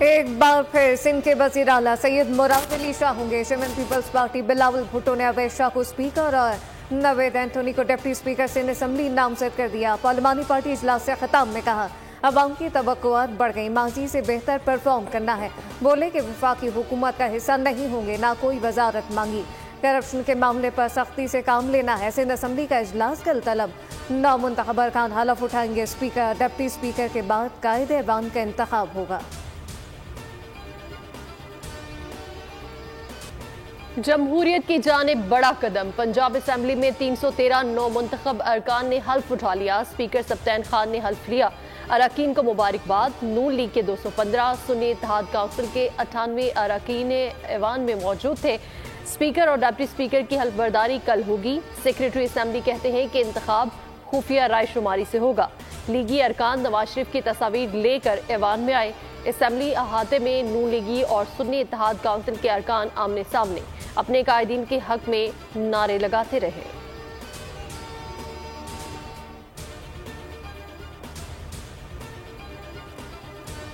एक बार फिर सिंध के वजीर आला सैयद मुराद अली शाह होंगे। शेमन पीपल्स पार्टी बिलावल भुट्टो ने अवैध शाह को स्पीकर और नवेद एंथोनी को डिप्टी स्पीकर से असम्बली नामजद कर दिया। पार्लिमानी पार्टी इजलास से खिताब में कहा, अवाम की तवक्कुआत बढ़ गई, माजी से बेहतर परफॉर्म करना है। बोले कि वफाकी हुकूमत का हिस्सा नहीं होंगे, ना कोई वजारत मांगी। करप्शन के मामले पर सख्ती से काम लेना है। सिंध असम्बली का इजलास कल तलब। नामुंतखब अरकान हलफ उठाएंगे। स्पीकर डिप्टी स्पीकर के बाद कायदे ऐवान का इंतखाब होगा। जमहूरियत की जानिब बड़ा कदम। पंजाब असम्बली में 313 नौमुंतखब अरकान ने हल्फ उठा लिया। स्पीकर सप्तान खान ने हल्फ लिया। अरकान को मुबारकबाद। नून लीग के 215, सुन्नी इत्तेहाद काउंसिल के 98 अरकान ऐवान में मौजूद थे। स्पीकर और डिप्टी स्पीकर की हल्फ बर्दारी कल होगी। सेक्रेटरी असम्बली कहते हैं कि इंतखाब खुफिया राय शुमारी से होगा। लीगी अरकान नवाज शरीफ की तस्वीर लेकर ऐवान में आए। असम्बली अहाते में नून लीगी और सुन्नी इत्तेहाद काउंसिल के अरकान आमने सामने अपने कायदीन के हक में नारे लगाते रहे।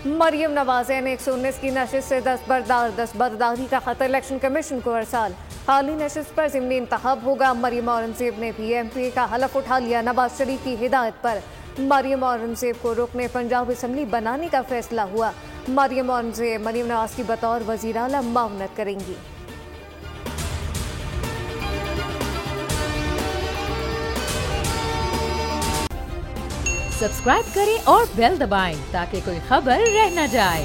मरियम नवाज ने 119 की नशिस्त से दस्तबरदारी का खत इलेक्शन कमीशन को अरसाल। हाली नशिस्त पर ज़िमनी इंतखाब होगा। मरियम औरंगजेब ने भी MP का हलफ उठा लिया। नवाज शरीफ की हिदायत पर मरियम औरंगजेब को रुकने पंजाब असम्बली बनाने का फैसला हुआ। मरियम औरंगजेब मरियम नवाज की बतौर वज़ीर आला मावनत करेंगी। सब्सक्राइब करें और बेल दबाएं ताकि कोई खबर रह न जाए।